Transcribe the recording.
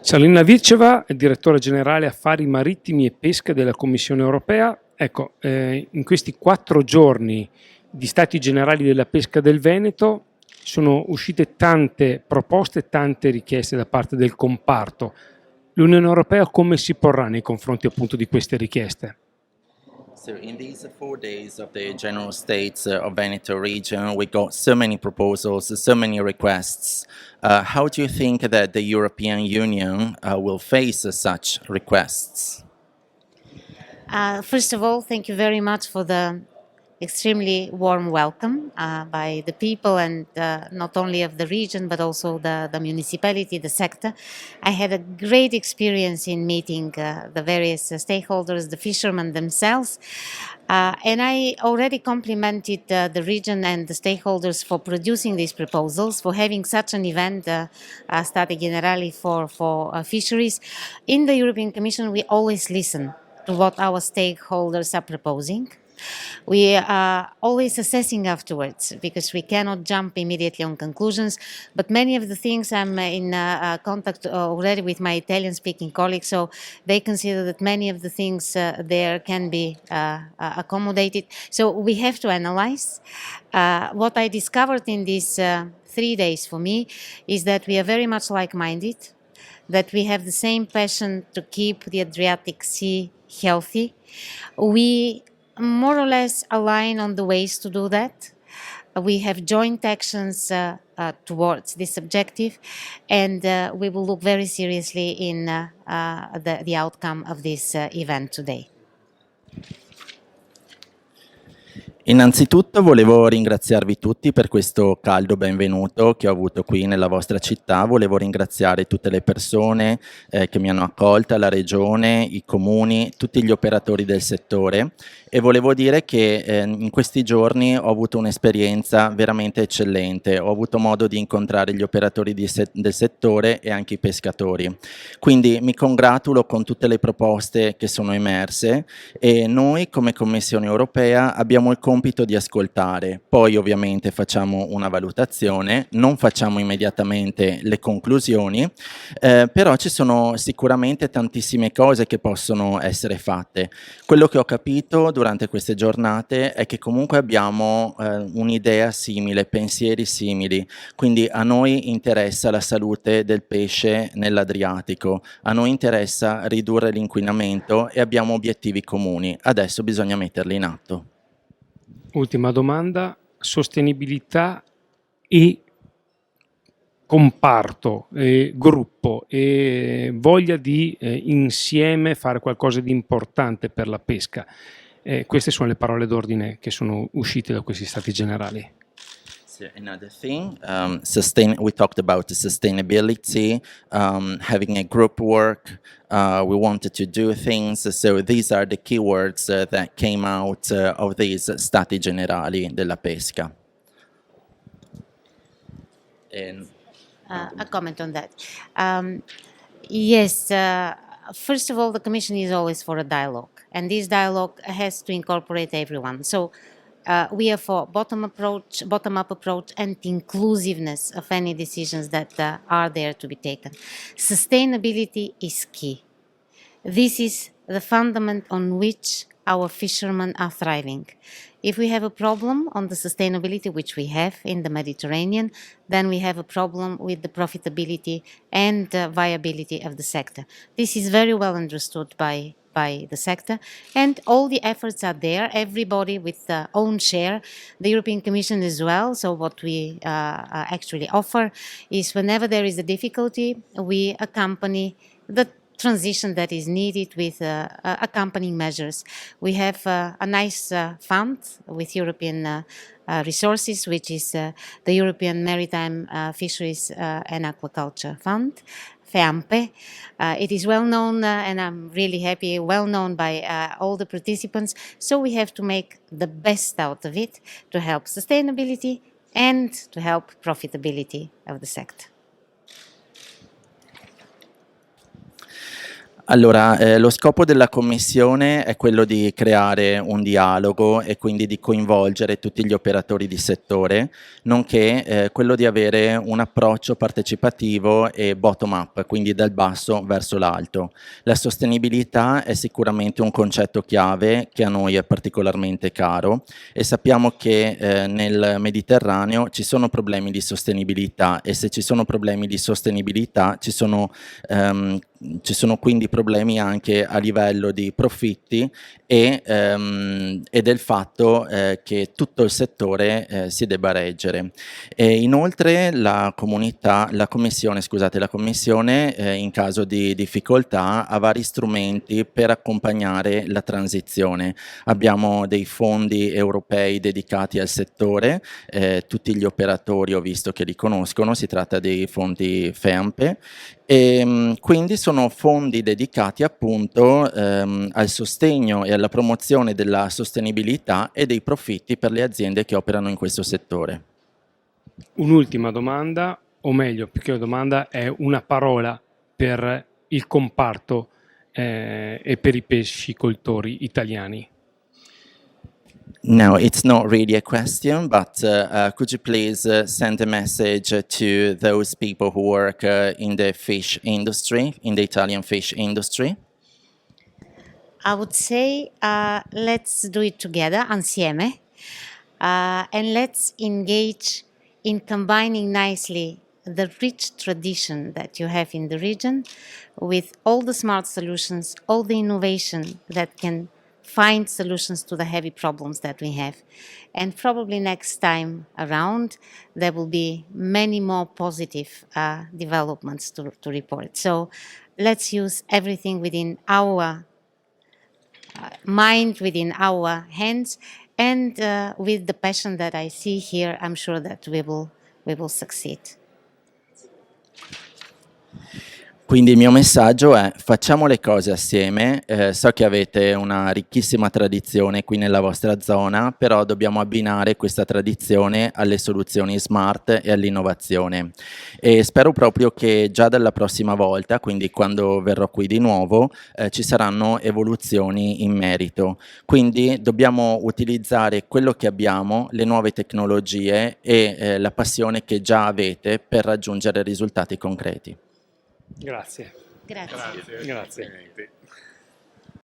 Salina Viceva, direttore generale Affari Marittimi e Pesca della Commissione Europea. Ecco, in questi 4 giorni di Stati Generali della Pesca del Veneto sono uscite tante proposte, tante richieste da parte del comparto. L'Unione Europea come si porrà nei confronti appunto di queste richieste? So in these 4 days of the General States of Veneto region, we got so many proposals, so many requests. How do you think that the European Union will face such requests? First of all, thank you very much for the extremely warm welcome by the people and not only of the region but also the municipality, the sector. I had a great experience in meeting the various stakeholders, the fishermen themselves, and I already complimented the region and the stakeholders for producing these proposals, for having such an event, Stati Generali for fisheries. In the European Commission, we always listen to what our stakeholders are proposing. We are always assessing afterwards because we cannot jump immediately on conclusions. But many of the things I'm in contact already with my Italian-speaking colleagues, so they consider that many of the things there can be accommodated. So we have to analyze. What I discovered in these 3 days for me is that we are very much like-minded, that we have the same passion to keep the Adriatic Sea healthy. We more or less align on the ways to do that. We have joint actions towards this objective, and we will look very seriously in the outcome of this event today. Innanzitutto volevo ringraziarvi tutti per questo caldo benvenuto che ho avuto qui nella vostra città. Volevo ringraziare tutte le persone che mi hanno accolta, la regione, i comuni, tutti gli operatori del settore, e volevo dire che in questi giorni ho avuto un'esperienza veramente eccellente. Ho avuto modo di incontrare gli operatori del settore e anche i pescatori. Quindi mi congratulo con tutte le proposte che sono emerse, e noi come Commissione Europea abbiamo il compito di ascoltare. Poi ovviamente facciamo una valutazione, non facciamo immediatamente le conclusioni, però ci sono sicuramente tantissime cose che possono essere fatte. Quello che ho capito durante queste giornate è che comunque abbiamo un'idea simile, pensieri simili, quindi a noi interessa la salute del pesce nell'Adriatico, a noi interessa ridurre l'inquinamento e abbiamo obiettivi comuni. Adesso bisogna metterli in atto. Ultima domanda, sostenibilità e comparto, gruppo e voglia di insieme fare qualcosa di importante per la pesca. Queste sono le parole d'ordine che sono uscite da questi stati generali. So another thing, we talked about the sustainability, having a group work. We wanted to do things. So these are the keywords that came out of these Stati Generali della Pesca. And a comment on that. Yes, first of all, the Commission is always for a dialogue, and this dialogue has to incorporate everyone. So we are for bottom-up approach and inclusiveness of any decisions that are there to be taken. Sustainability is key. This is the fundament on which our fishermen are thriving. If we have a problem on the sustainability, which we have in the Mediterranean, then we have a problem with the profitability and viability of the sector. This is very well understood by the sector, and all the efforts are there, everybody with their own share, the European Commission as well. So what we actually offer is whenever there is a difficulty, we accompany the transition that is needed with accompanying measures. We have a nice fund with European resources, which is the European Maritime Fisheries and Aquaculture Fund, FEAMPE. It is well known, and I'm really happy, well known by all the participants. So we have to make the best out of it to help sustainability and to help profitability of the sector. Allora, lo scopo della commissione è quello di creare un dialogo e quindi di coinvolgere tutti gli operatori di settore, nonché quello di avere un approccio partecipativo e bottom-up, quindi dal basso verso l'alto. La sostenibilità è sicuramente un concetto chiave che a noi è particolarmente caro e sappiamo che nel Mediterraneo ci sono problemi di sostenibilità e se ci sono problemi di sostenibilità ci sono quindi problemi anche a livello di profitti e del fatto che tutto il settore si debba reggere. E inoltre la commissione in caso di difficoltà ha vari strumenti per accompagnare la transizione. Abbiamo dei fondi europei dedicati al settore, tutti gli operatori ho visto che li conoscono, si tratta dei fondi FEAMPE. E quindi sono fondi dedicati appunto al sostegno e alla promozione della sostenibilità e dei profitti per le aziende che operano in questo settore. Un'ultima domanda, o meglio, più che una domanda, è una parola per il comparto e per i pescicoltori italiani. No, it's not really a question, but could you please send a message to those people who work in the fish industry, in the Italian fish industry? I would say let's do it together, insieme, and let's engage in combining nicely the rich tradition that you have in the region with all the smart solutions, all the innovation that can find solutions to the heavy problems that we have. And probably next time around, there will be many more positive developments to report. So let's use everything within our mind, within our hands, and with the passion that I see here, I'm sure that we will succeed. Quindi il mio messaggio è: facciamo le cose assieme, so che avete una ricchissima tradizione qui nella vostra zona, però dobbiamo abbinare questa tradizione alle soluzioni smart e all'innovazione. E spero proprio che già dalla prossima volta, quindi quando verrò qui di nuovo, ci saranno evoluzioni in merito. Quindi dobbiamo utilizzare quello che abbiamo, le nuove tecnologie e la passione che già avete per raggiungere risultati concreti. Grazie. Grazie. Grazie.